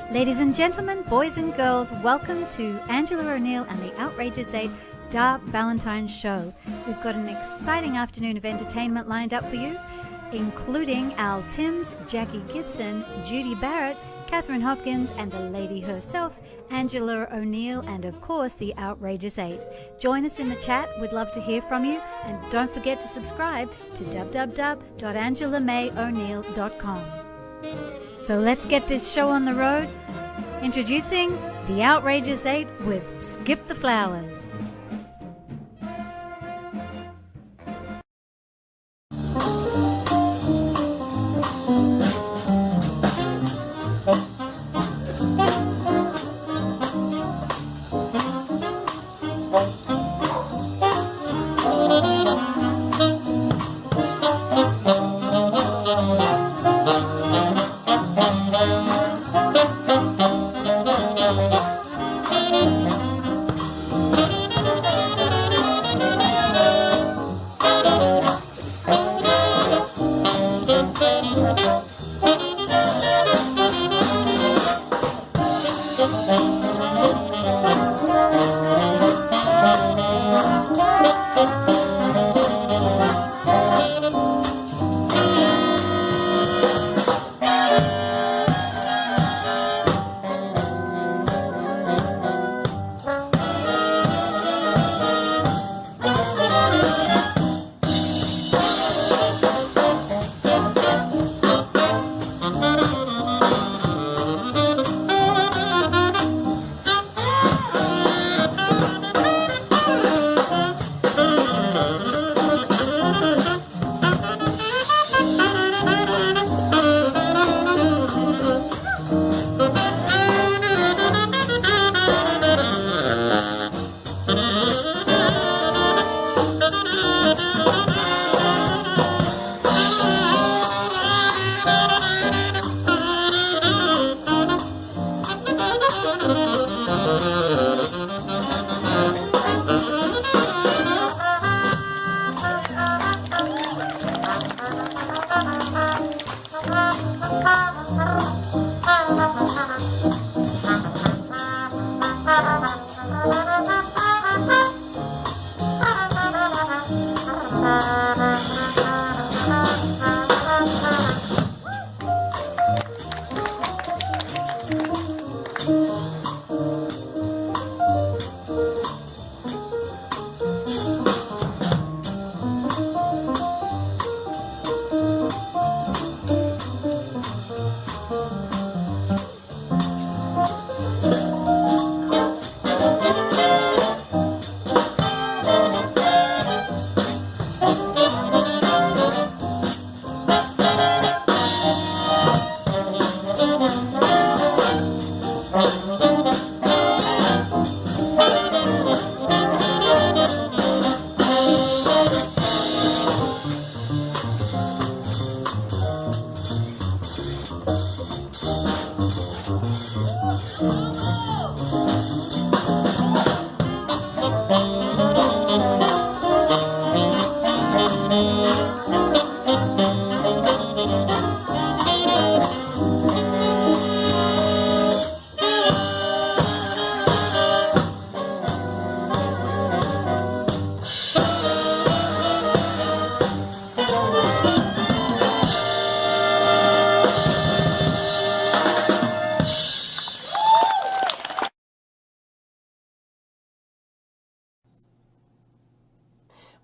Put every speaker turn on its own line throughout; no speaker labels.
Ladies and gentlemen, boys and girls, welcome to Angela O'Neill and the Outrageous 8 Dark Valentines Show. We've got an exciting afternoon of entertainment lined up for you, including Al Timms, Jackie Gibson, Judy Barrett, Catherine Hopkins, and the lady herself, Angela O'Neill, and of course the Outrageous 8. Join us in the chat. We'd love to hear from you, and don't forget to subscribe to www.angelamayo'neill.com. So let's get this show on the road. Introducing the Outrageous 8 with Skip the Flowers.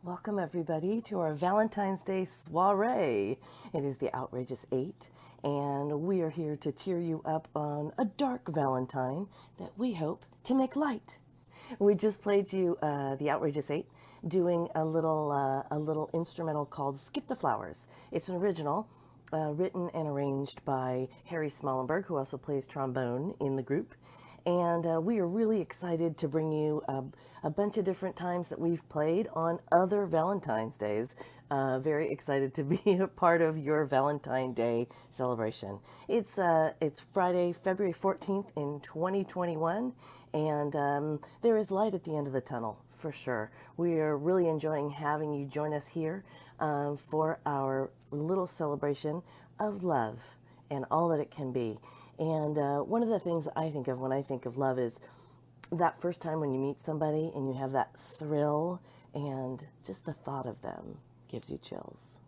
Welcome everybody to our Valentine's Day soiree. It is the Outrageous 8, and we are here to cheer you up on a dark Valentine that we hope to make light. We just played you the Outrageous 8 doing a little instrumental called Skip the Flowers. It's an original written and arranged by Harry Smallenberg, who also plays trombone in the group. And we are really excited to bring you a bunch of different times that we've played on other Valentine's Days. Very excited to be a part of your Valentine Day celebration. It's Friday, February 14th in 2021, and there is light at the end of the tunnel, for sure. We are really enjoying having you join us here for our little celebration of love and all that it can be. And one of the things I think of when I think of love is that first time when you meet somebody and you have that thrill, and just the thought of them gives you chills.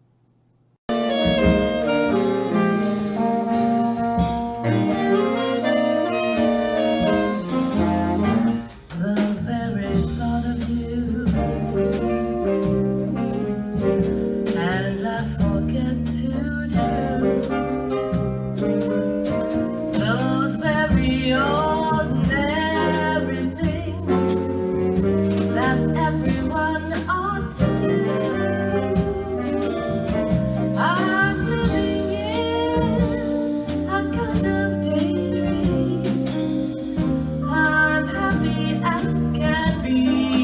The very thought of you, and I forget to do those very ordinary things that everyone ought to do. I'm living in a kind of daydream. I'm happy as can be,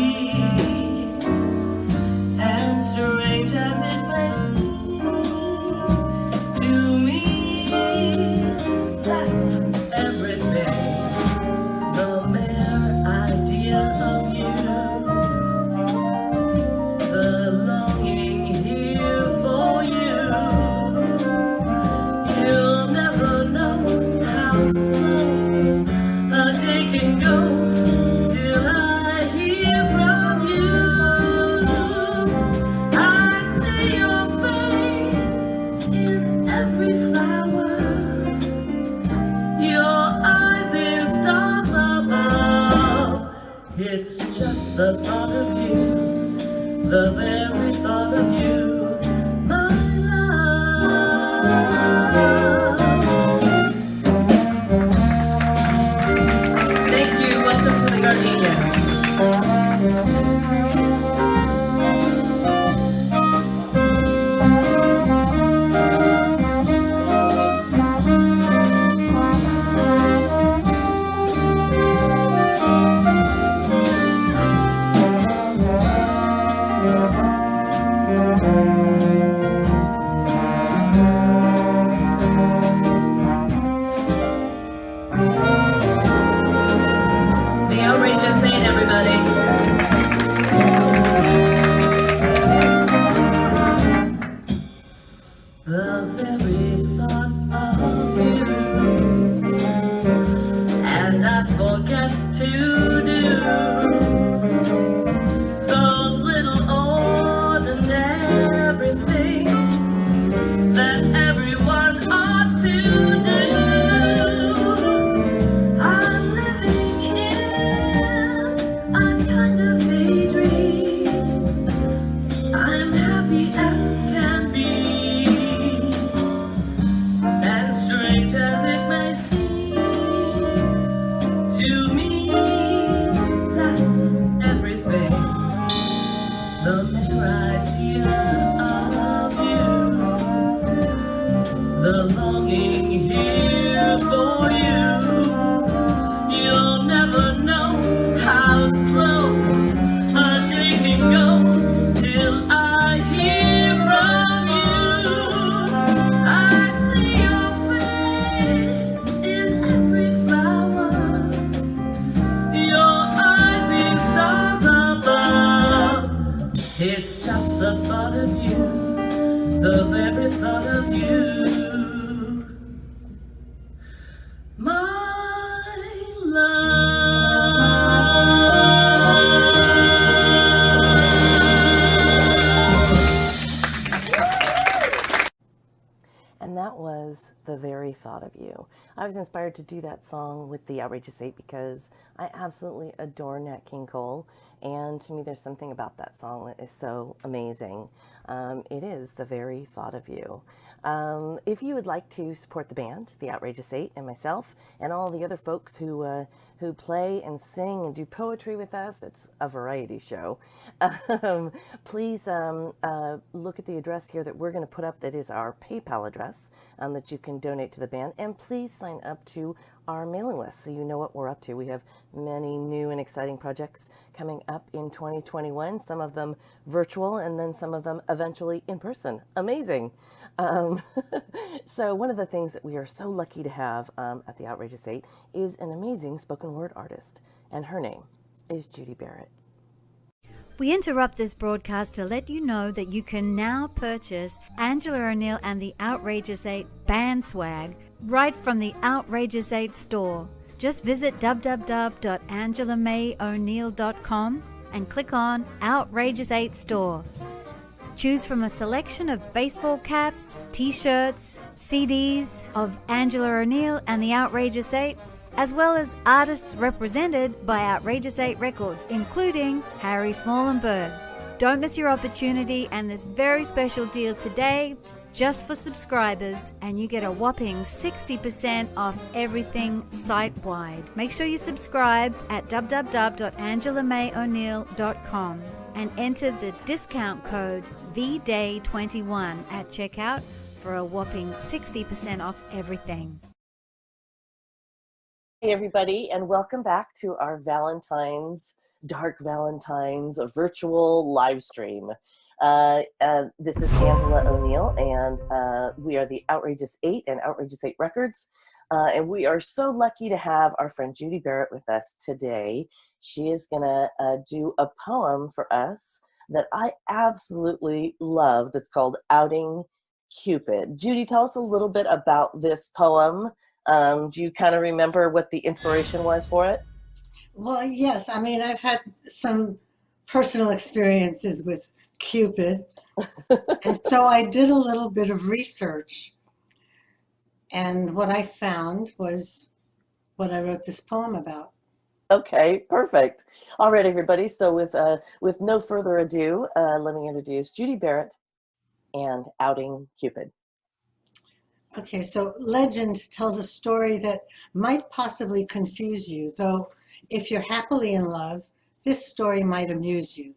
and strange as it may seem to me, that's everything. The mere idea of you, the longing here for you. You'll never know how slow a day can go till I hear from you. I see your face in every flower, your eyes in stars above. It's just the thought of you, the very thought of you, my love. Thank you. Welcome to the Gardenia. The outrageous ain't everybody. The very thought of you, and I forget to do those little ordinary things that everyone ought to do. I'm living in a kind of daydream. I'm happy as can be, and strange as it may seem to me, that's everything. The mere idea of you, the longing here for you. You'll never know how slow a day can go till I hear from you. I see your face in every flower, your eyes in stars above. It's just the thought of you, the very thought of you, my love.
And that was The Very Thought of You. I was inspired to do that song with the Outrageous Eight because I absolutely adore Nat King Cole. And to me, there's something about that song that is so amazing. It is The Very Thought of You. If you would like to support the band, the Outrageous Eight, and myself, and all the other folks who play and sing and do poetry with us, it's a variety show. Please look at the address here that we're going to put up. That is our PayPal address that you can donate to the band. And please sign up to our mailing list so you know what we're up to. We have many new and exciting projects coming up in 2021, some of them virtual and then some of them eventually in person. Amazing. So one of the things that we are so lucky to have at the Outrageous Eight is an amazing spoken word artist, and her name is Judy Barrett.
We interrupt this broadcast to let you know that you can now purchase Angela O'Neill and the Outrageous Eight band swag right from the Outrageous 8 store. Just visit www.angelamayoneil.com and click on Outrageous 8 store. Choose from a selection of baseball caps, t-shirts, CDs of Angela O'Neill and the Outrageous 8, as well as artists represented by Outrageous 8 Records, including Harry Smallenberg. Don't miss your opportunity and this very special deal today, just for subscribers, and you get a whopping 60% off everything site-wide. Make sure you subscribe at www.angelamayoneil.com and enter the discount code VDAY21 at checkout for a whopping 60% off everything.
Hey everybody, and welcome back to our Dark Valentines virtual live stream. This is Angela O'Neill, and we are the Outrageous 8 and Outrageous 8 Records. And we are so lucky to have our friend Judy Barrett with us today. She is going to do a poem for us that I absolutely love that's called Outing Cupid. Judy, tell us a little bit about this poem. Do you kind of remember what the inspiration was for it?
Well, yes. I mean, I've had some personal experiences with Cupid. And so I did a little bit of research. And what I found was what I wrote this poem about.
Okay, perfect. All right, everybody. So with no further ado, let me introduce Judy Barrett and Outing Cupid.
Okay, so legend tells a story that might possibly confuse you, though if you're happily in love, this story might amuse you.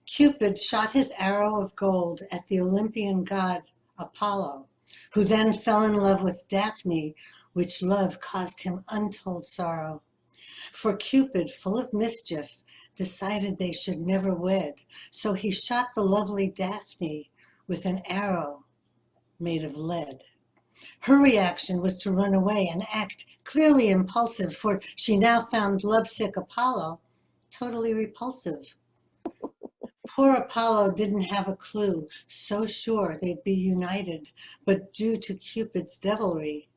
Cupid shot his arrow of gold at the Olympian god Apollo, who then fell in love with Daphne, which love caused him untold sorrow. For Cupid, full of mischief, decided they should never wed, so he shot the lovely Daphne with an arrow made of lead. Her reaction was to run away and act clearly impulsive, for she now found lovesick Apollo totally repulsive. Poor Apollo didn't have a clue, so sure they'd be united, but due to Cupid's devilry,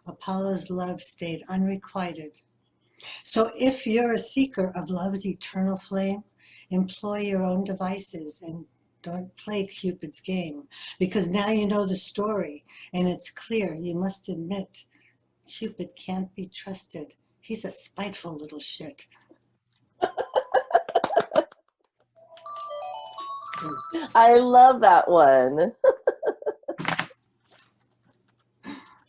Apollo's love stayed unrequited. So if you're a seeker of love's eternal flame, employ your own devices and don't play Cupid's game, because now you know the story, and it's clear you must admit Cupid can't be trusted. He's a spiteful little shit.
I love that one.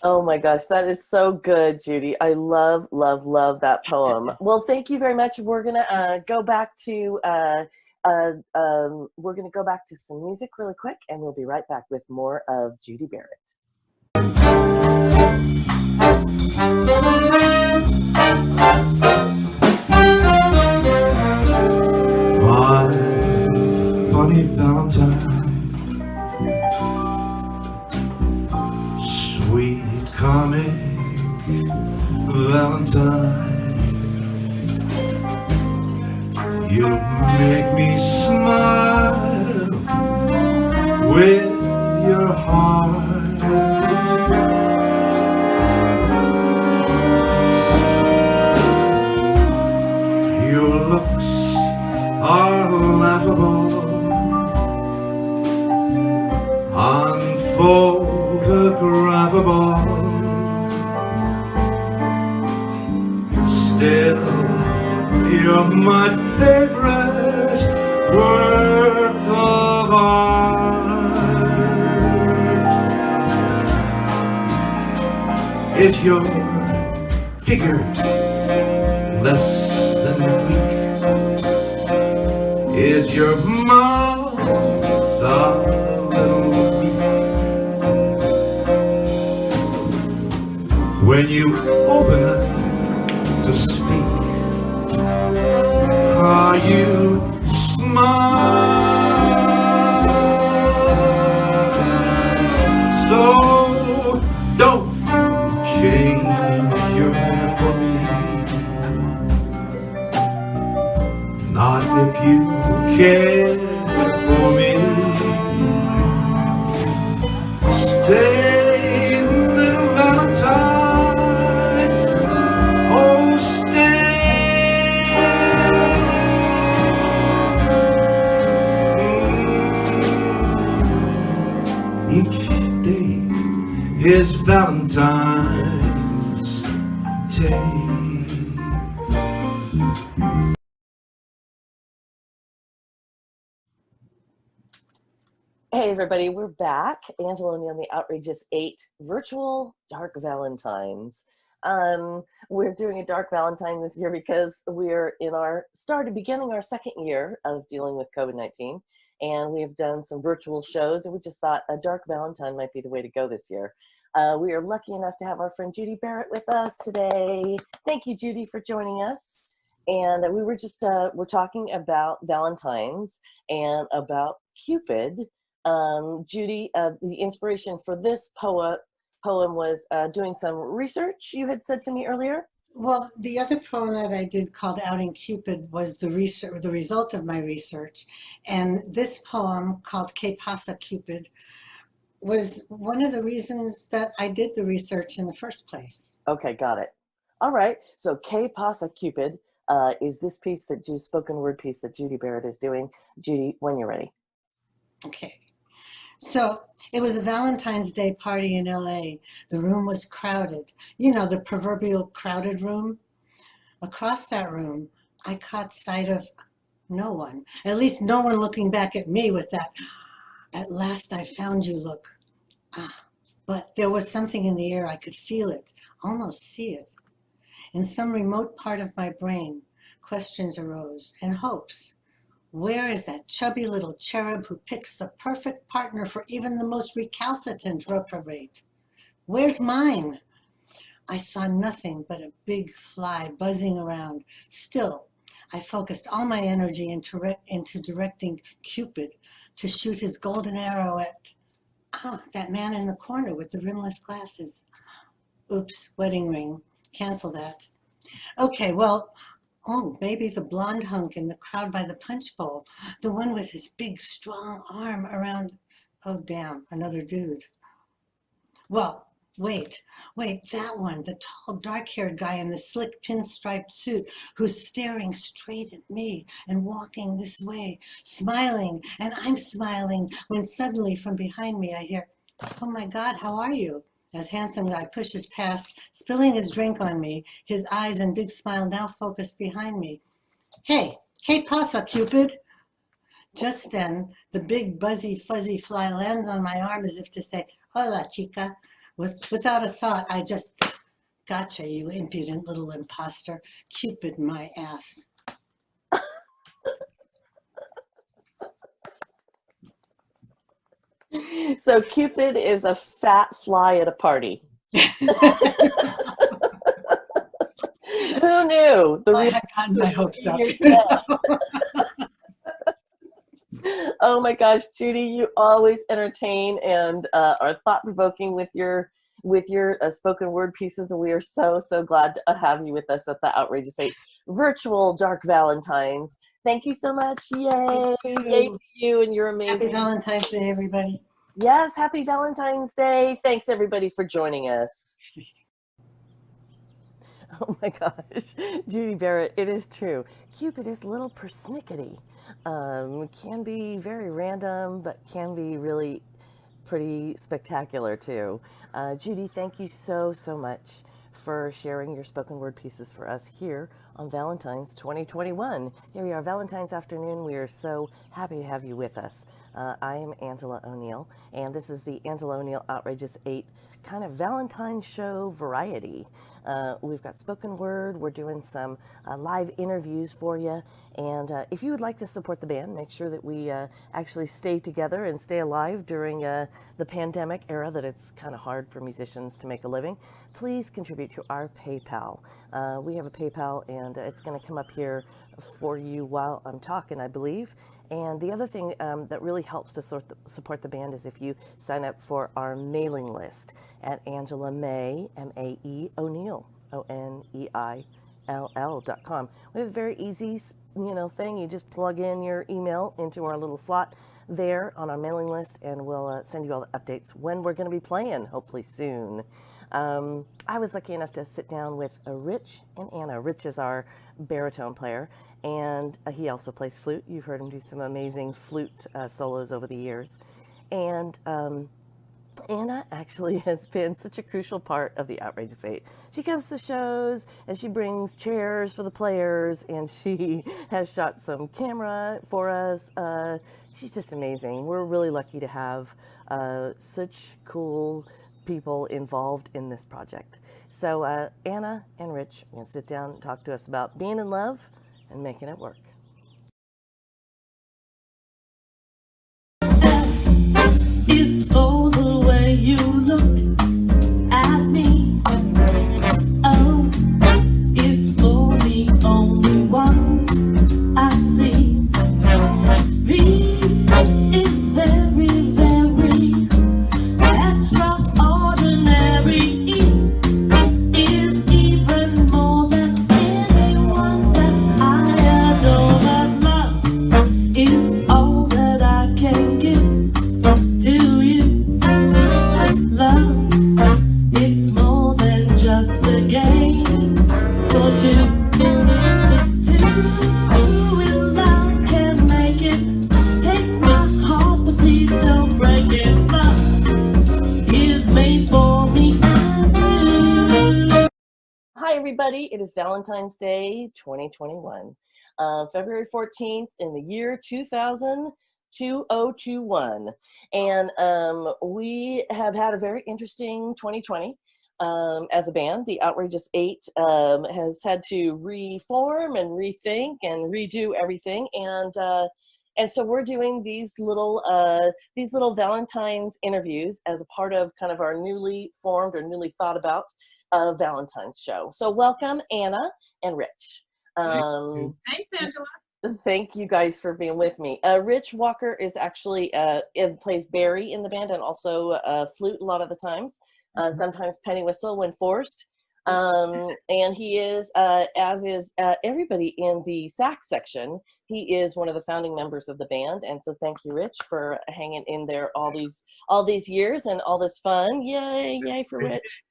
Oh my gosh, that is so good, Judy. I love, love, love that poem. Well, thank you very much. We're gonna go back to some music really quick, and we'll be right back with more of Judy Barrett.
My funny Valentine, sweet comic Valentine, you make me smile with your heart. Your looks are laughable, unphotographable. Still, you're my favorite work of art. Is your figure less than weak? Is your mouth a little weak? When you open it to speak, how you smile. So don't change your hair for me, not if you care for me. Stay, little Valentine. It's Valentine's Day.
Hey everybody, we're back. Angela O'Neill and the Outrageous 8 virtual Dark Valentines. We're doing a Dark Valentine this year because we're beginning our second year of dealing with COVID-19, and we have done some virtual shows, and we just thought a Dark Valentine might be the way to go this year. We are lucky enough to have our friend Judy Barrett with us today. Thank you, Judy, for joining us. And we were just we're talking about Valentines and about Cupid. Judy, the inspiration for this poem was doing some research, you had said to me earlier.
Well, the other poem that I did called Outing Cupid was the result of my research. And this poem called Que Pasa Cupid was one of the reasons that I did the research in the first place.
Okay, got it. All right, so Que Pasa Cupid is this piece spoken word piece that Judy Barrett is doing. Judy, when you're ready.
Okay. So it was a Valentine's Day party in LA. The room was crowded. You know, the proverbial crowded room. Across that room, I caught sight of no one. At least no one looking back at me with that, "At last I found you" look. But there was something in the air. I could feel it, almost see it. In some remote part of my brain, questions arose and hopes. Where is that chubby little cherub who picks the perfect partner for even the most recalcitrant reprobate? Where's mine? I saw nothing but a big fly buzzing around. Still, I focused all my energy into directing Cupid to shoot his golden arrow at that man in the corner with the rimless glasses. Oops, wedding ring. Cancel that. Okay, well, maybe the blonde hunk in the crowd by the punch bowl. The one with his big, strong arm around. Oh, damn, another dude. Well, wait, that one, the tall, dark-haired guy in the slick pinstriped suit who's staring straight at me and walking this way, smiling, and I'm smiling when suddenly from behind me I hear, "Oh my God, how are you?" As handsome guy pushes past, spilling his drink on me, his eyes and big smile now focused behind me. "Hey, que pasa, Cupid?" Just then, the big buzzy fuzzy fly lands on my arm as if to say, "Hola, chica." Without a thought, I just, "Gotcha, you impudent little imposter. Cupid my ass."
So Cupid is a fat fly at a party. Who knew?
I had gotten my hopes up.
Oh my gosh, Judy, you always entertain and are thought-provoking with your spoken word pieces, and we are so glad to have you with us at the Outrageous 8 virtual Dark Valentines. Thank you so much. Yay! Yay to you, and you're amazing.
Happy Valentine's Day, everybody.
Yes, happy Valentine's Day. Thanks everybody for joining us. Oh my gosh, Judy Barrett, it is true. Cupid is a little persnickety. Can be very random, but can be really pretty spectacular too. Judy, thank you so much for sharing your spoken word pieces for us here on Valentine's 2021. Here we are, Valentine's afternoon. We are so happy to have you with us. I am Angela O'Neill, and this is the Angela O'Neill Outrageous 8 kind of Valentine's show variety. We've got spoken word, we're doing some live interviews for you, and if you would like to support the band, make sure that we actually stay together and stay alive during the pandemic era that it's kind of hard for musicians to make a living, please contribute to our PayPal. We have a PayPal, and it's going to come up here for you while I'm talking, I believe. And the other thing that really helps to support the band is if you sign up for our mailing list at Angela May, M-A-E, O'Neill, O-N-E-I-L-L.com. We have a very easy, thing. You just plug in your email into our little slot there on our mailing list, and we'll send you all the updates when we're going to be playing, hopefully soon. I was lucky enough to sit down with Rich and Anna. Rich is our baritone player, and he also plays flute. You've heard him do some amazing flute solos over the years. And Anna actually has been such a crucial part of the Outrageous Eight. She comes to shows and she brings chairs for the players, and she has shot some camera for us. She's just amazing. We're really lucky to have such cool people involved in this project. So Anna and Rich are going to sit down and talk to us about being in love and making it work.
It's for the way you look at me. Oh, it's for the only one I see. V is very, very extraordinary. E is even more than anyone that I adore. But love is all that I can give to you. Love, it's more than just a game for two. Two in love can make it. Take my heart, but please don't break it. Love is made for me and you.
Hi, everybody. It is Valentine's Day 2021, February 14th in the year 2021. And we have had a very interesting 2020 as a band. The Outrageous Eight has had to reform and rethink and redo everything. And so we're doing these little Valentine's interviews as a part of kind of our newly formed or newly thought about Valentine's show. So welcome, Anna and Rich.
Thanks, Angela.
Thank you guys for being with me. Rich Walker is actually plays Barry in the band and also flute a lot of the times. Sometimes penny whistle when forced. And he is, as is everybody in the sax section, he is one of the founding members of the band. And so thank you, Rich, for hanging in there all these years and all this fun. Yay for Rich.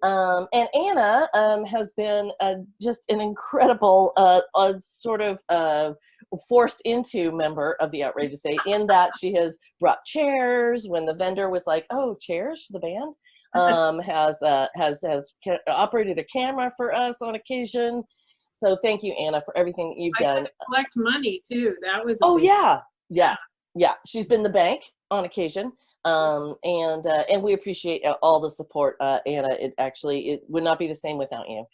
And Anna has been just an incredible sort of forced into member of the Outrageous Eight, in that she has brought chairs when the vendor was like, "Oh, chairs for the band." Has operated a camera for us on occasion. So thank you, Anna, for everything you've
I
done.
had to collect money too. That was
Yeah. She's been the bank on occasion. And we appreciate all the support, Anna. It would not be the same without you.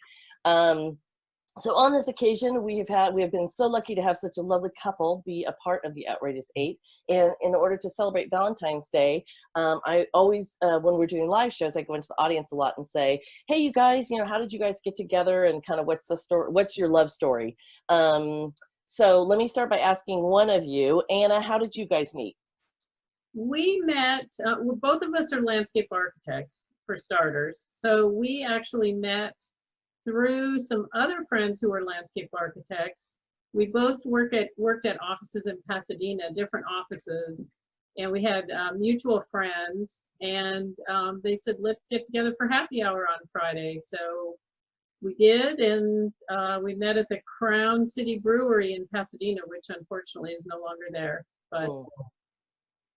So on this occasion, we have been so lucky to have such a lovely couple be a part of the Outrageous Eight. And in order to celebrate Valentine's Day, I always, when we're doing live shows, I go into the audience a lot and say, "Hey, you guys, how did you guys get together? And kind of what's the story? What's your love story?" So let me start by asking one of you, Anna, how did you guys meet?
We met, both of us are landscape architects for starters. So we actually met through some other friends who were landscape architects. We both worked at offices in Pasadena, different offices, and we had mutual friends, and they said, "Let's get together for happy hour on Friday." So we did, and we met at the Crown City Brewery in Pasadena, which unfortunately is no longer there. But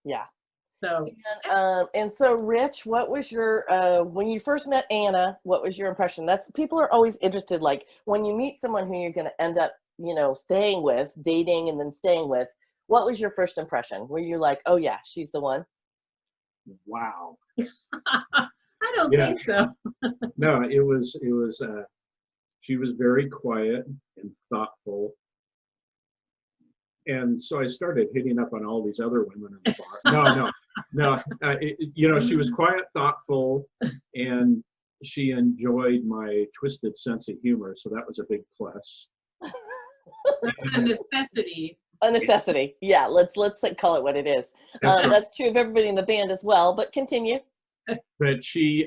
yeah.
So
and so Rich, what was your when you first met Anna, what was your impression? People are always interested, like when you meet someone who you're going to end up staying with, dating and then staying with, what was your first impression? Were you like, "Oh yeah, she's the one"?
Wow.
I don't think so.
No, it was she was very quiet and thoughtful. And so I started hitting up on all these other women in the bar. No. She was quiet, thoughtful, and she enjoyed my twisted sense of humor. So that was a big plus.
A necessity.
A necessity. Yeah. Let's call it what it is. That's true of everybody in the band as well. But continue.
But she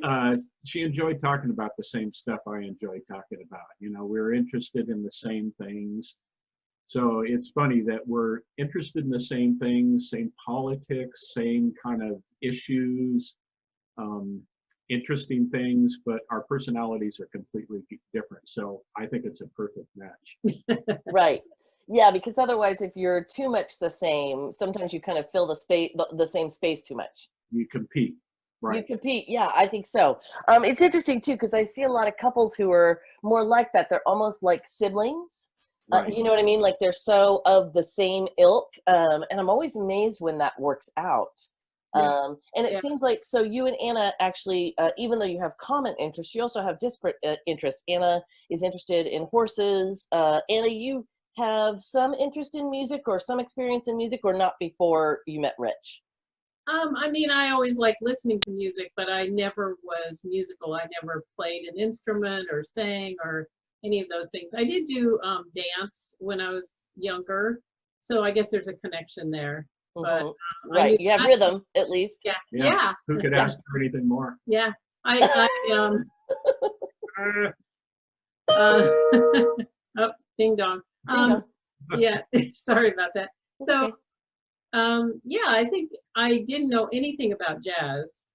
enjoyed talking about the same stuff I enjoyed talking about. We were interested in the same things. So it's funny that we're interested in the same things, same politics, same kind of issues, interesting things, but our personalities are completely different. So I think it's a perfect match.
Right. Yeah, because otherwise, if you're too much the same, sometimes you kind of fill the same space too much.
You compete. Right.
You compete. Yeah, I think so. It's interesting too, because I see a lot of couples who are more like that. They're almost like siblings.
Right.
You know what I mean? Like they're so of the same ilk. And I'm always amazed when that works out.
Yeah.
And it
Yeah.
seems like, so you and Anna actually, even though you have common interests, you also have disparate interests. Anna is interested in horses. Anna, you have some interest in music or some experience in music, or not before you met Rich?
I mean, I always liked listening to music, but I never was musical. I never played an instrument or sang or any of those things. I did do dance when I was younger, so I guess there's a connection there. But
Mhm.
I
Right.
knew
You have
that-
rhythm, at least.
Yeah,
Yeah.
yeah,
Who could ask for anything more?
yeah. I uh, oh, ding dong.
Ding dong.
Yeah, sorry about that.
It's
So,
okay.
yeah, I think I didn't know anything about jazz.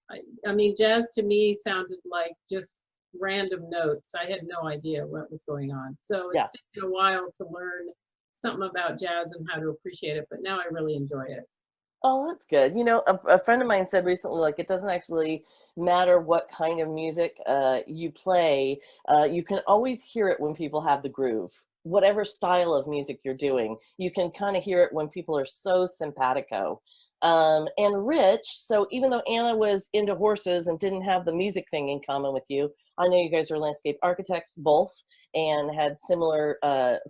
I mean, jazz to me sounded like just random notes. I had no idea what was going on. So
Yeah.
it's taken a while to learn something about jazz and how to appreciate it, but now I really enjoy it.
Oh, that's good. You know, a friend of mine said recently, like, it doesn't actually matter what kind of music you play. You can always hear it when people have the groove. Whatever style of music you're doing, you can kind of hear it when people are so simpatico. And Rich, so even though Anna was into horses and didn't have the music thing in common with you, I know you guys are landscape architects both and had similar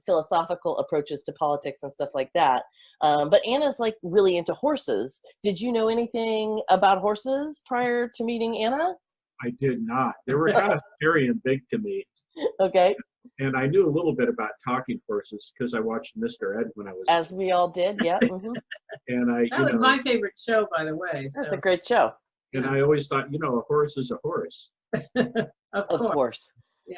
philosophical approaches to politics and stuff like that. But Anna's like really into horses. Did you know anything about horses prior to meeting Anna?
I did not. They were kind of scary and big to me.
Okay,
And I knew a little bit about talking horses because I watched Mr. Ed when I was a
as
kid.
we all did. Yeah,
And I,
That was my favorite show, by the way.
that's
So,
a great show.
and I always thought, a horse is a horse.
Of
of course.
course.
Yeah.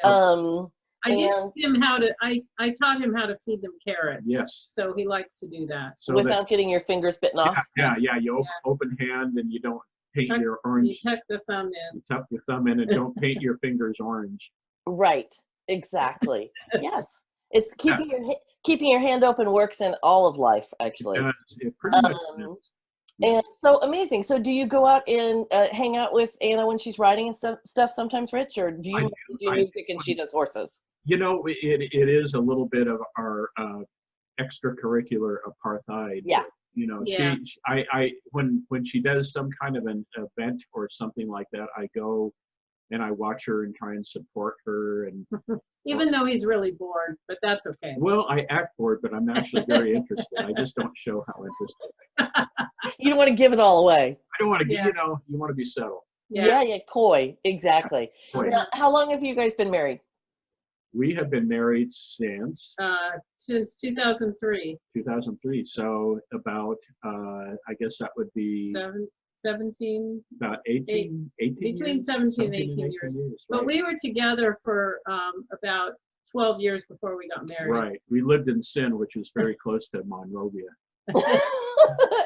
I did
And
teach him how to. I taught him how to feed them carrots.
Yes.
So he likes to do that.
So
without getting your fingers bitten off.
yeah. You open hand and you don't paint
Tuck-
your
You
orange.
tuck the thumb in.
You tuck your thumb in and don't paint your fingers orange.
Right. Exactly. Yes. It's keeping your hand open works in all of life, actually.
It pretty much
Um,
is.
And so amazing. So do you go out and hang out with Anna when she's riding and stuff sometimes, Rich, or do you
I
mostly do
I
music and she does horses?
It is a little bit of our extracurricular apartheid.
Yeah.
Yeah.
When she does some kind of an event or something like that, I go and I watch her and try and support her. And
Even though he's really bored, but that's okay.
well, I act bored, but I'm actually very interested. I just don't show how interested.
You don't want to give it all away.
I don't want to
Yeah.
get, you want to be settled.
Yeah, coy. Exactly.
Coy.
Now, how long have you guys been married?
We have been married since
Since 2003,
2003. So about, I guess that would be
17,
about 18
between
years,
17 and 18 years. But
right.
we were together for about 12 years before we got married.
Right. We lived in Sin, which is very close to Monrovia.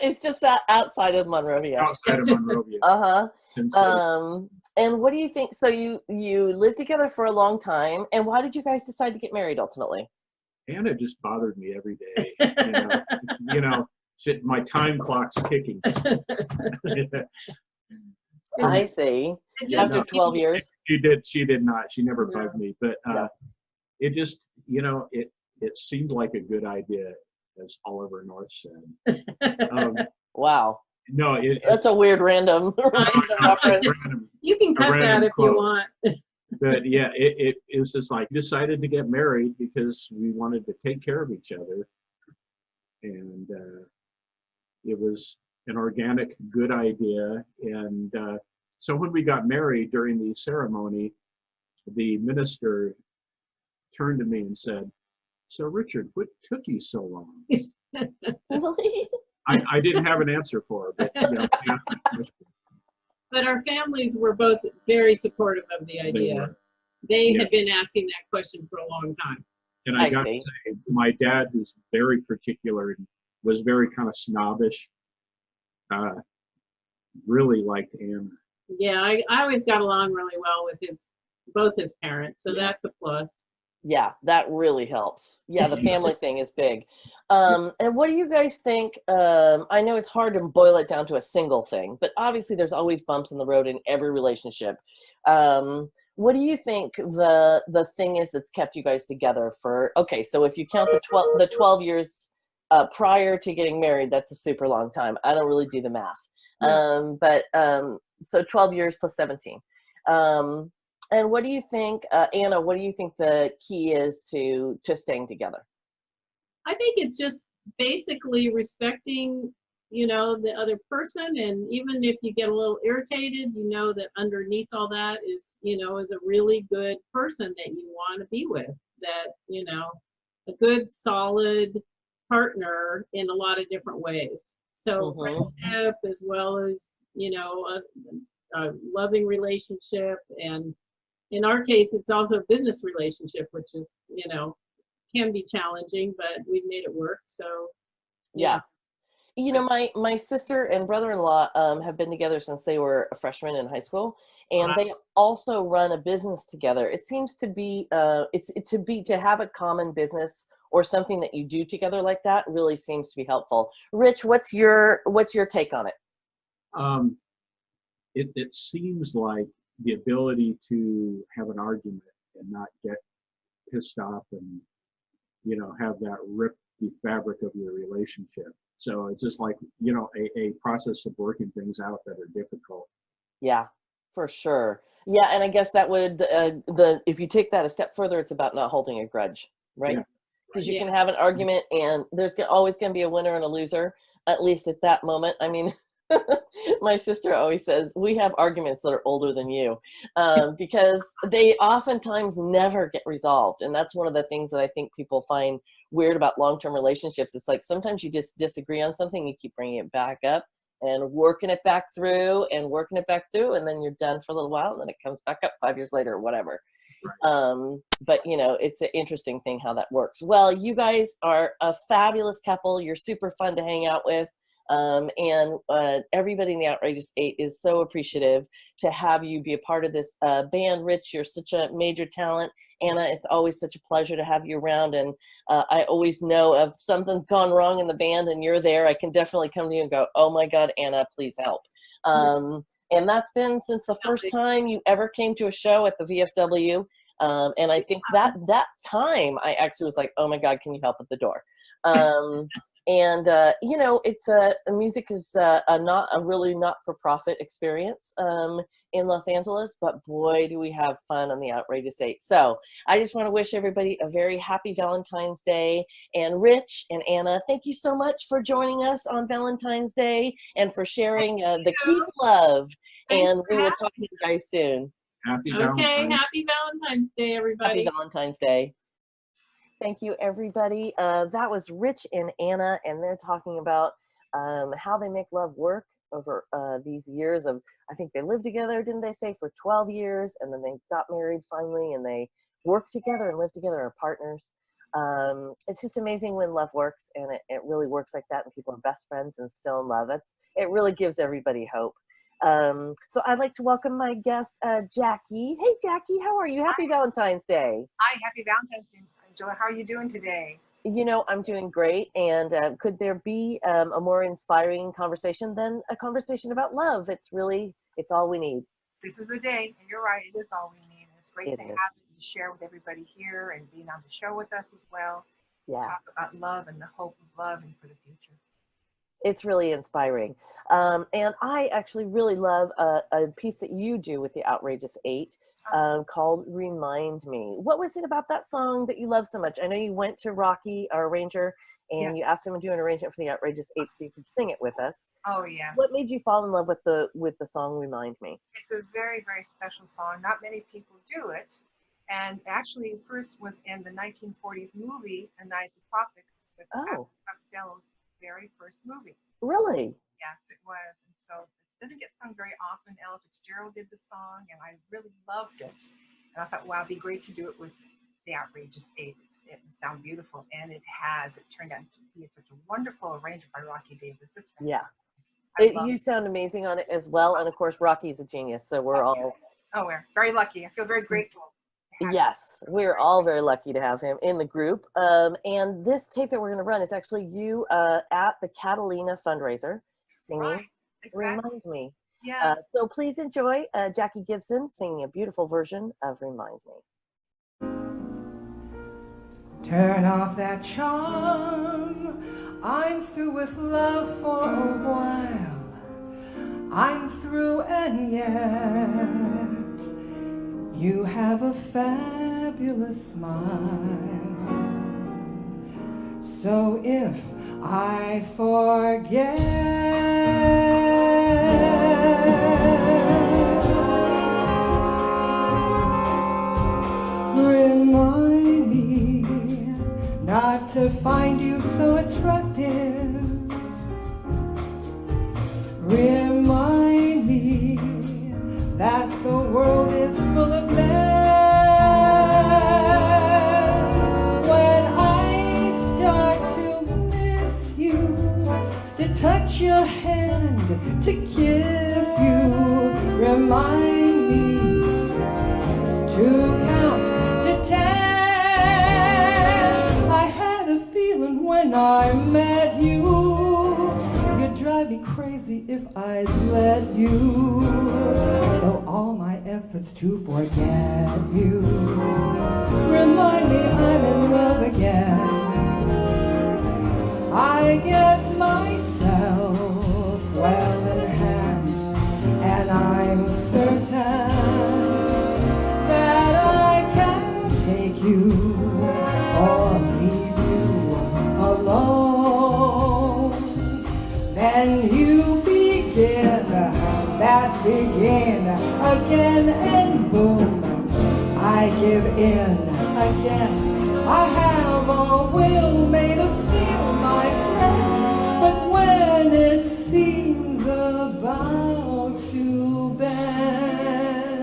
It's just outside of Monrovia.
Outside of Monrovia.
Uh-huh.
And so,
And what do you think? So you lived together for a long time, and why did you guys decide to get married ultimately?
Anna just bothered me every day. Shit, my time clock's kicking.
I see.
It just-
After 12 years.
She did not. She never
No.
bugged me. But
No.
it just, it seemed like a good idea, as Oliver North said.
Wow.
No,
That's a weird random reference.
random.
You can cut that
random
if
quote.
you want.
But yeah, it was just like decided to get married because we wanted to take care of each other, and it was an organic, good idea. And so when we got married during the ceremony, the minister turned to me and said, "So Richard, what took you so long?"
Really?
I didn't have an answer for her, but she asked the question.
But our families were both very supportive of the
They
idea.
were.
They
Yes.
had been asking that question for a long time.
And I
I
got
see.
to say, my dad, who's very particular and was very kind of snobbish, really liked Anna.
Yeah, I always got along really well with both his parents, so
Yeah.
that's a plus.
Yeah, that really helps. Yeah, the family thing is big.
Yeah.
And what do you guys think? I know it's hard to boil it down to a single thing, but obviously there's always bumps in the road in every relationship. What do you think the thing is that's kept you guys together for, okay, so if you count the 12 years prior to getting married, that's a super long time. I don't really do the math.
Yeah.
So 12 years plus 17. And what do you think, Anna, what do you think the key is to staying together?
I think it's just basically respecting, the other person. And even if you get a little irritated, that underneath all that is a really good person that you want to be with, that, a good, solid partner in a lot of different ways. So friendship as well as, a loving relationship. And in our case, it's also a business relationship, which is, can be challenging, but we've made it work. So,
Yeah. My sister and brother-in-law have been together since they were a freshman in high school, and they also run a business together. It seems to be to have a common business or something that you do together like that really seems to be helpful. Rich, what's your take on it?
It seems like the ability to have an argument and not get pissed off and have that rip the fabric of your relationship. So it's just like a process of working things out that are difficult.
Yeah, for sure. Yeah, and I guess that would if you take that a step further, it's about not holding a grudge, right?
Yeah.
Because you can have an argument and there's always going to be a winner and a loser, at least at that moment. I mean, my sister always says we have arguments that are older than you, because they oftentimes never get resolved. And that's one of the things that I think people find weird about long-term relationships. It's like sometimes you just disagree on something, you keep bringing it back up and working it back through and then you're done for a little while and then it comes back up 5 years later or whatever. But it's an interesting thing how that works. Well, you guys are a fabulous couple. You're super fun to hang out with. And everybody in the Outrageous 8 is so appreciative to have you be a part of this band. Rich, you're such a major talent. Anna, it's always such a pleasure to have you around. And I always know if something's gone wrong in the band and you're there, I can definitely come to you and go, oh my God, Anna, please help. And that's been since the first time you ever came to a show at the VFW. And I think that time I actually was like, oh my God, can you help at the door? And it's music is not a really not-for-profit experience in Los Angeles, but boy, do we have fun on the Outrageous 8. So I just want to wish everybody a very happy Valentine's Day. And Rich and Anna, thank you so much for joining us on Valentine's Day and for sharing the key to love. And we will talk to you guys soon.
Happy Valentine's.
Happy Valentine's Day, everybody.
Happy Valentine's Day. Thank you, everybody. That was Rich and Anna, and they're talking about how they make love work over these years of, I think they lived together, didn't they say, for 12 years, and then they got married finally, and they worked together and lived together and are partners. It's just amazing when love works, and it really works like that, and people are best friends and still in love. It really gives everybody hope. So I'd like to welcome my guest, Jackie. Hey, Jackie, how are you? Happy Valentine's Day.
Hi, happy Valentine's Day. Joy, how are you doing today?
I'm doing great. And could there be a more inspiring conversation than a conversation about love? It's all we need.
This is the day, and you're right, it is all we need. And it's great to have you share with everybody here and being on the show with us as well.
Yeah.
Talk about love and the hope of love and for the future.
It's really inspiring. And I actually really love a piece that you do with the Outrageous 8 called Remind Me. What was it about that song that you love so much? I know you went to Rocky, our arranger, and you asked him to do an arrangement for the Outrageous 8 so you could sing it with us.
Oh, yeah.
What made you fall in love with the song Remind Me?
It's a very, very special song. Not many people do it. And actually, first was in the 1940s movie, A Night at the Tropics, with Costello's very first movie.
Really?
Yes, it was. And so it doesn't get sung very often. Ella Fitzgerald did the song, and I really loved it. And I thought, wow, it'd be great to do it with the Outrageous 8. It would sound beautiful, and it has. It turned out to be such a wonderful arrangement by Rocky Davis.
You sound amazing on it as well. And of course, Rocky's a genius, so we're all...
Oh, we're very lucky. I feel very grateful
Yes, we're all very lucky to have him in the group. And this tape that we're going to run is actually you at the Catalina fundraiser singing
Right, exactly.
Remind Me.
Yeah.
So please enjoy Jackie Gibson singing a beautiful version of Remind Me.
Turn off that charm. I'm through with love for a while. I'm through, and yet you have a fabulous smile. So if I forget, remind me not to find you so attractive. Remind me that the world is full of men. When I start to miss you, to touch your hand, to kiss you, remind me to count to 10. I had a feeling when I met you, you'd drive me crazy if I'd let you. So all my efforts to forget you remind me I'm in love again. I get myself well in hand, and I'm certain that I can take you or leave you alone. Then you begin, that begin again, and boom, I give in again. I have a will made of steel, my friend, but when it seems about to bend,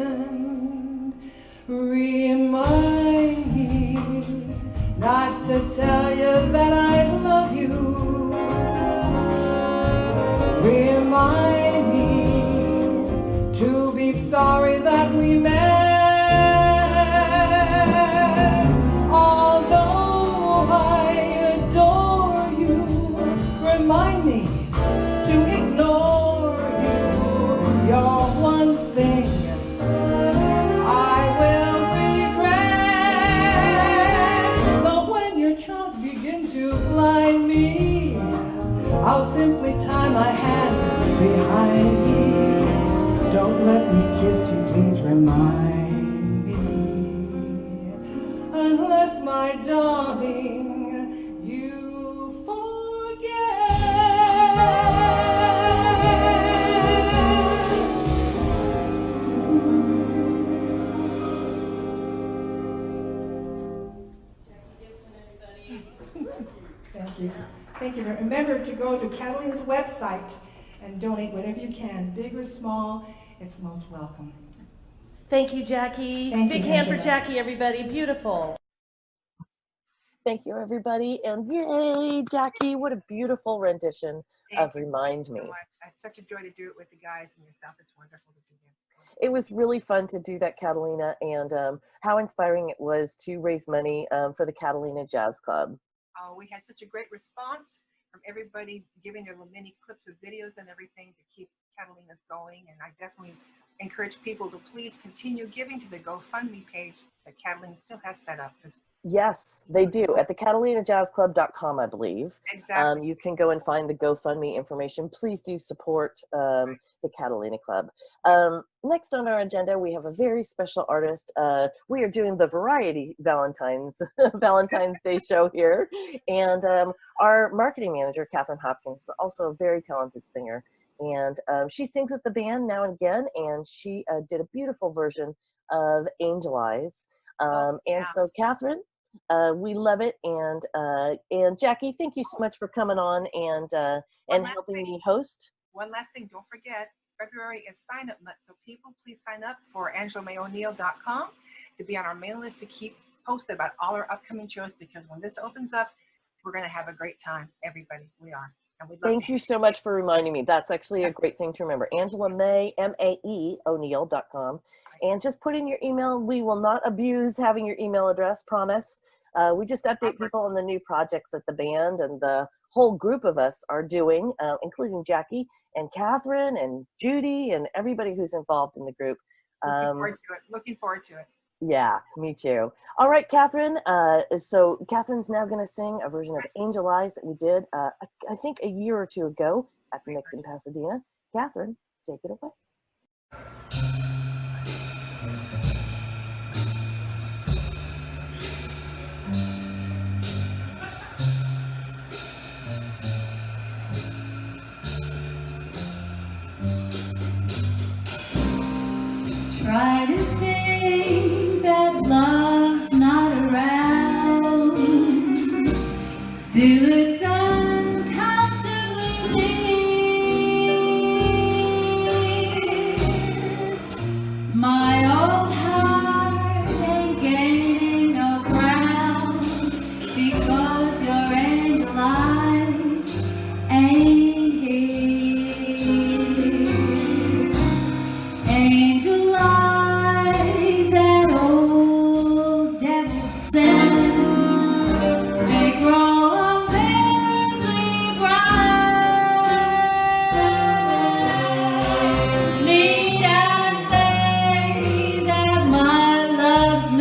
remind me not to tell you that I love you. Remind me to be sorry that we met. Although I adore you, remind me to ignore you. You're one thing I will regret. So when your charms begin to blind me, I'll simply tie my hands behind me. Don't let me kiss you, please remind me. Unless, my darling, you Thank you. Thank you. Remember to go to Catalina's website and donate whatever you can, big or small. It's most welcome.
Thank you, Jackie.
Big hand for Jackie, everybody. Beautiful.
Thank you, everybody. And yay, Jackie, what a beautiful rendition of Remind Me.
So much. It's such a joy to do it with the guys and yourself. It's wonderful to do it.
It was really fun to do that, Catalina, and how inspiring it was to raise money for the Catalina Jazz Club.
We had such a great response from everybody giving their many clips of videos and everything to keep Catalina's going. And I definitely encourage people to please continue giving to the GoFundMe page that Catalina still has set up.
Yes, they do. At the CatalinaJazzClub.com, I believe.
Exactly.
You can go and find the GoFundMe information. Please do support the Catalina Club. Next on our agenda, we have a very special artist. We are doing the Variety Valentines Day show here. And our marketing manager, Catherine Hopkins, also a very talented singer. And she sings with the band now and again, and she did a beautiful version of Angel Eyes. And so, Catherine, we love it, and Jackie, thank you so much for coming on and helping me host.
One last thing, don't forget, February is sign up month, so people please sign up for AngelaMayO'Neill.com to be on our mailing list to keep posted about all our upcoming shows, because when this opens up, we're going to have a great time. Everybody, we are. And we'd love
Thank
to
you so much for reminding me. That's actually a great thing to remember. Angela May, M-A-E, O'Neill.com. And just put in your email. We will not abuse having your email address, promise. We just update people on the new projects that the band and the whole group of us are doing, including Jackie and Catherine and Judy and everybody who's involved in the group.
Looking forward to it.
Yeah, me too. All right, Catherine. So Catherine's now going to sing a version of Angel Eyes that we did, I think, a year or two ago at the Mix in Pasadena. Catherine, take it away.
Try to think that love's not around. Still it's uncomfortably near. My old heart ain't gaining no ground because your angel eyes ain't here. Angel eyes that old devil sent, they grow unbearably bright. Need I say that my love's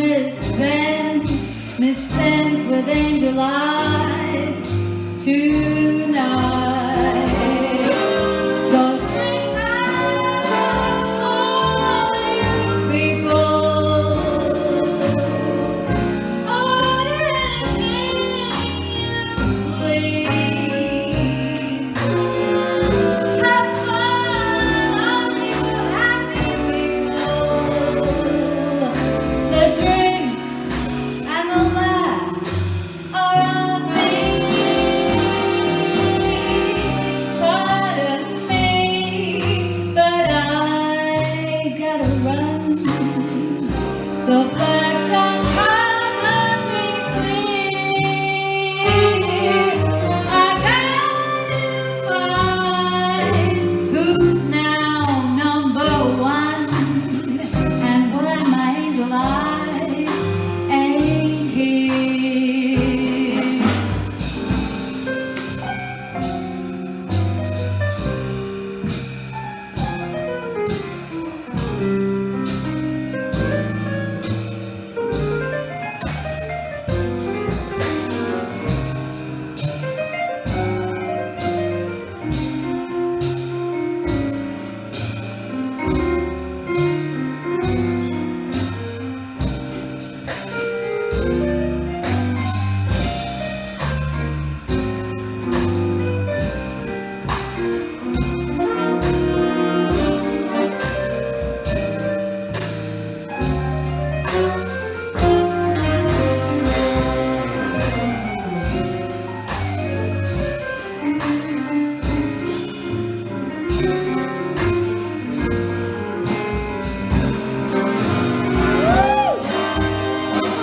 misspent with angel eyes tonight? So drink up, all you people, order anything you please. Have fun, all you happy people. The drinks and the laughs are on me. Pardon me, but I gotta run. The facts are commonly clear. I gotta find who's now number one, and why my angel eyes ain't here.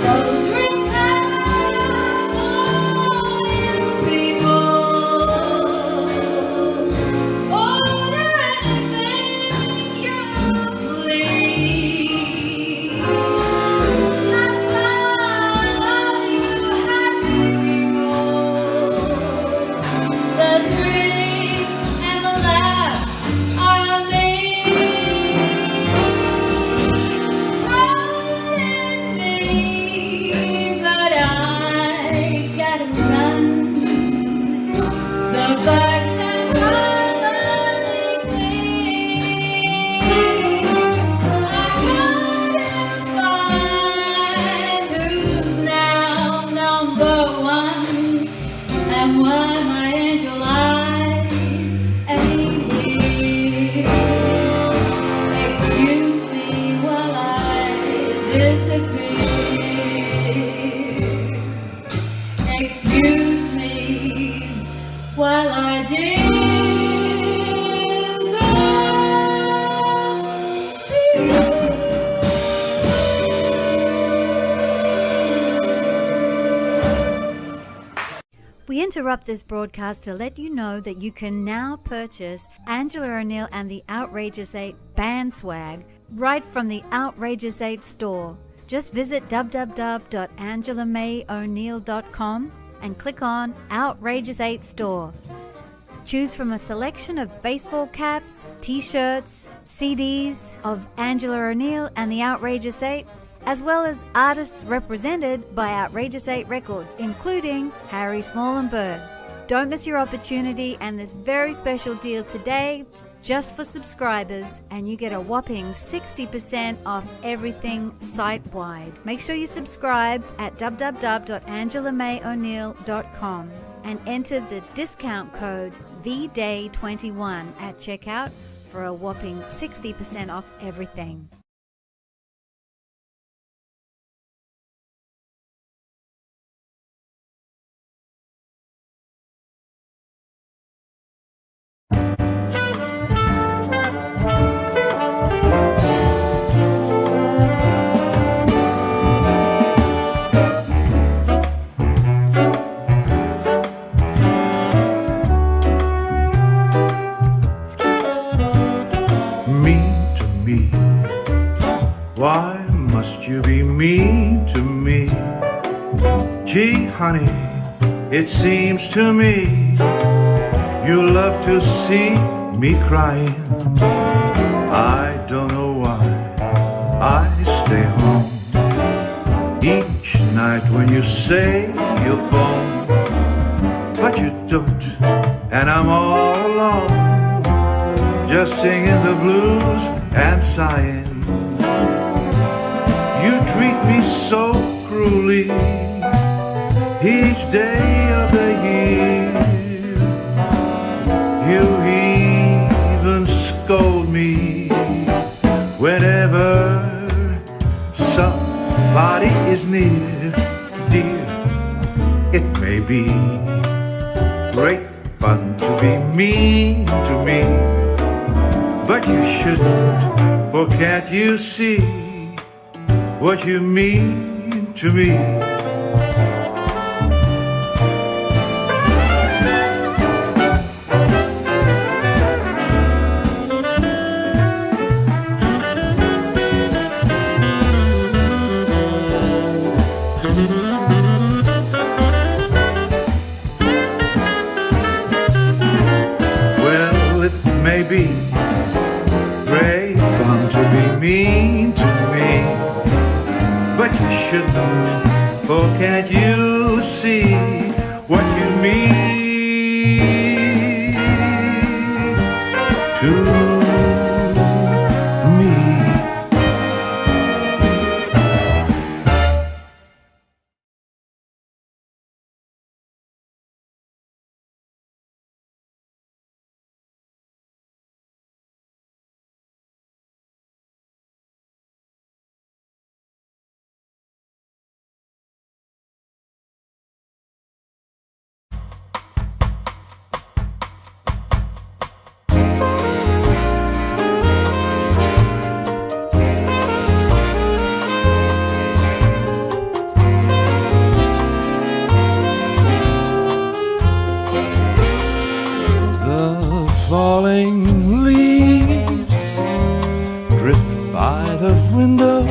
So drink up, all you people, order anything you please. Have fun, all you happy people. The drinks and the laughs are on me. Pardon me, but I gotta run. The facts are commonly clear. I gotta find who's now number one, and why my angel eyes ain't here. Excuse me while I disappear. Excuse me while I disappear.
We interrupt this broadcast to let you know that you can now purchase Angela O'Neill and the Outrageous 8 band swag right from the Outrageous 8 store. Just visit www.angelamayo'neill.com and click on Outrageous 8 store. Choose from a selection of baseball caps, t-shirts, CDs of Angela O'Neill and the Outrageous 8, as well as artists represented by Outrageous 8 Records, including Harry Smallenberg. Don't miss your opportunity and this very special deal today just for subscribers, and you get a whopping 60% off everything site-wide. Make sure you subscribe at www.angelamayo'neill.com and enter the discount code VDAY21 at checkout for a whopping 60% off everything.
Why must you be mean to me? Gee, honey, it seems to me you love to see me crying. I don't know why I stay home each night when you say you'll phone, but you don't, and I'm all alone, just singing the blues and sighing. You treat me so cruelly each day of the year. You even scold me whenever somebody is near. Dear, it may be great fun to be mean to me, but you shouldn't, for can't you see what you mean to me? Well, it may be great fun to be mean to me, but you shouldn't, for can't you see what you mean to me? Falling leaves drift by the window,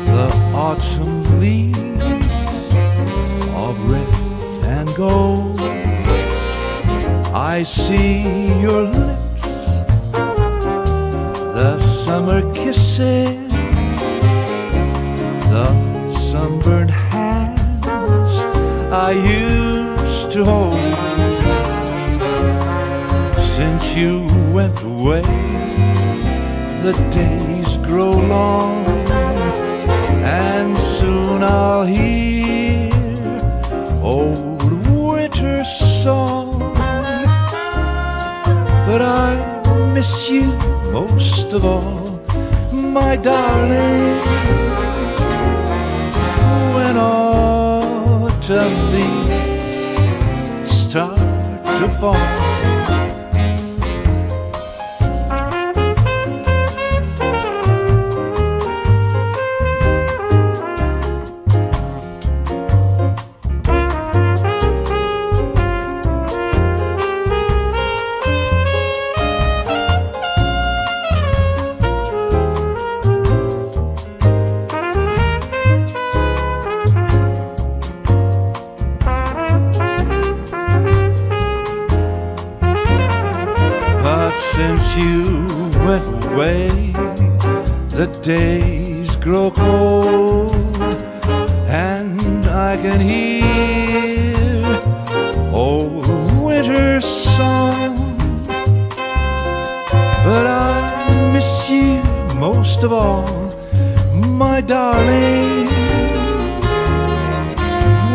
the autumn leaves of red and gold. I see your lips, the summer kisses, the sunburned hands I used to hold. Since you went away, the days grow long, and soon I'll hear old winter song. But I miss you most of all, my darling, when autumn leaves start to fall. since you went away, the days grow cold, and I can hear old winter's song. But I miss you most of all, my darling,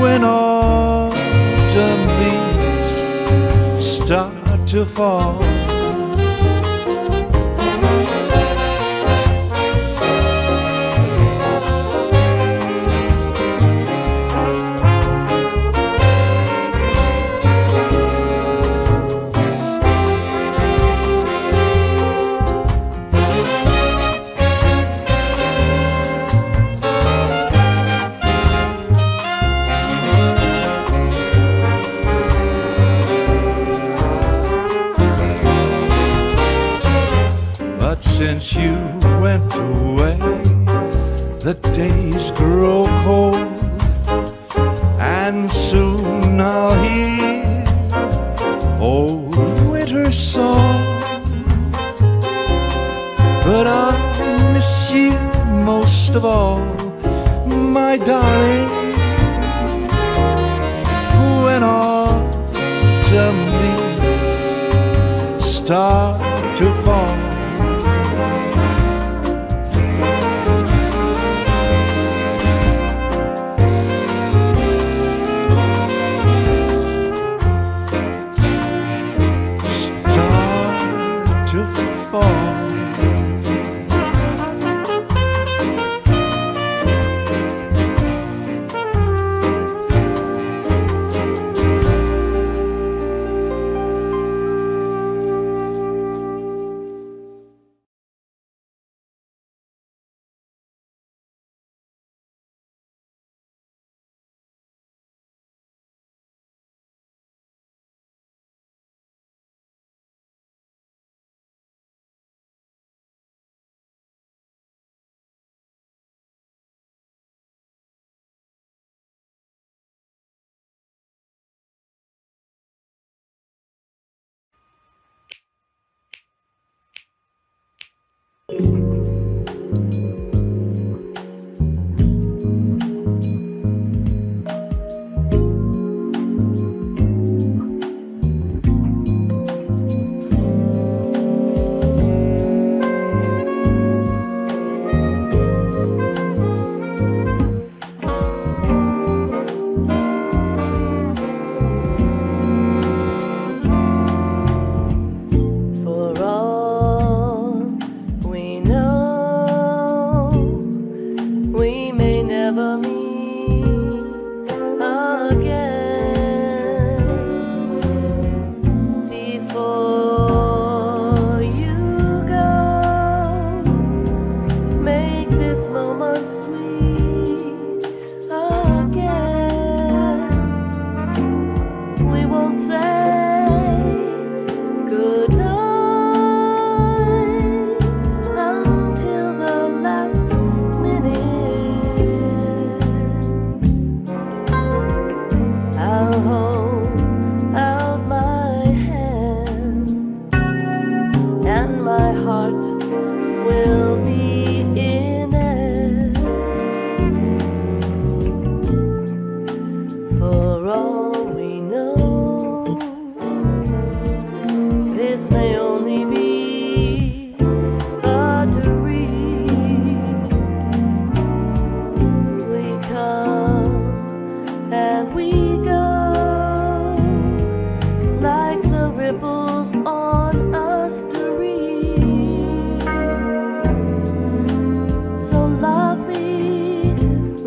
when autumn leaves start to fall. Since you went away, the days grow cold, and soon I'll hear old winter's song. But I miss you most of all, my darling, when autumn leaves start to fall.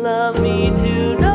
Love me tonight.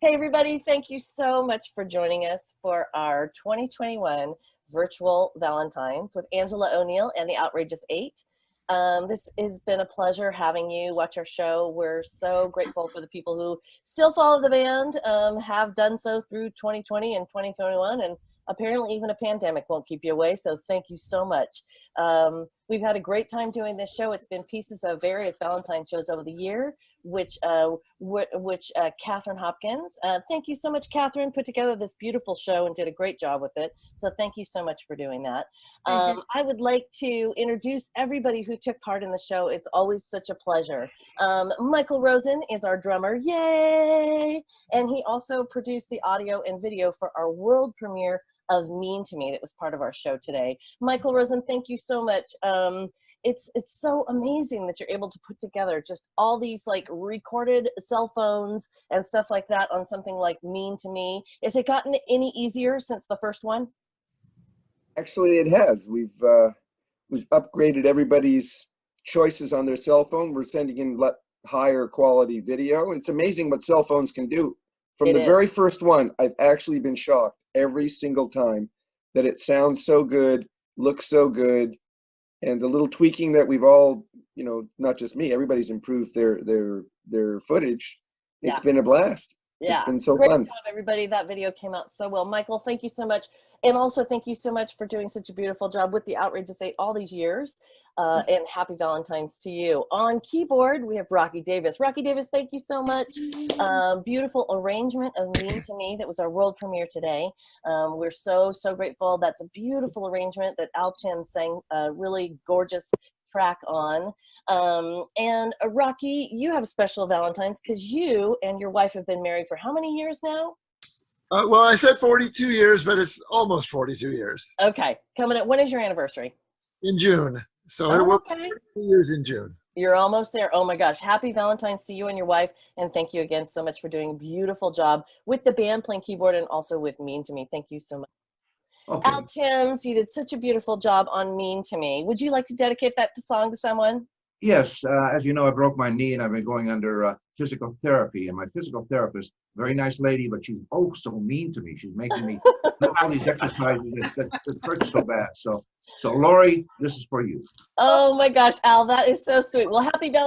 Hey, everybody. Thank you so much for joining us for our 2021 virtual Valentines with Angela O'Neill and the Outrageous Eight. This has been a pleasure having you watch our show. We're so grateful for the people who still follow the band, have done so through 2020 and 2021, and apparently even a pandemic won't keep you away, so thank you so much. We've had a great time doing this show. It's been pieces of various Valentine shows over the year, which Catherine Hopkins, thank you so much, Catherine, put together this beautiful show and did a great job with it. So thank you so much for doing that. I would like to introduce everybody who took part in the show. It's always such a pleasure. Michael Rosen is our drummer, yay! And he also produced the audio and video for our world premiere of Mean to Me that was part of our show today. Michael Rosen, thank you so much. It's so amazing that you're able to put together just all these like recorded cell phones and stuff like that on something like Mean to Me. Has it gotten any easier since the first one?
Actually, it has. We've upgraded everybody's choices on their cell phone. We're sending in higher quality video. It's amazing what cell phones can do. From the very first one, I've actually been shocked every single time that it sounds so good, looks so good, and the little tweaking that we've all, you know, not just me, everybody's improved their footage. It's been a blast.
Yeah,
it's been so
great
fun.
job, everybody. That video came out so well. Michael, thank you so much. And also thank you so much for doing such a beautiful job with the Outrageous Eight all these years. And happy Valentine's to you. On keyboard, we have Rocky Davis. Rocky Davis, thank you so much. Beautiful arrangement of Mean to Me. That was our world premiere today. We're so grateful. That's a beautiful arrangement that Al Chin sang a really gorgeous track on. And Rocky, you have special Valentine's because you and your wife have been married for how many years now?
Well, I said 42 years, but it's almost 42 years.
Okay, coming up. When is your anniversary?
In June. So it will be 2 years in June.
You're almost there. Oh my gosh. Happy Valentine's to you and your wife. And thank you again so much for doing a beautiful job with the band playing keyboard and also with Mean to Me. Thank you so much. Okay. Al Timms, you did such a beautiful job on Mean to Me. Would you like to dedicate that song to someone?
Yes, as you know, I broke my knee and I've been going under physical therapy. And my physical therapist, very nice lady, but she's oh so mean to me. She's making me do all these exercises. It hurts so bad. So Lori, this is for you.
Oh my gosh, Al, that is so sweet. Well, happy Valentine's.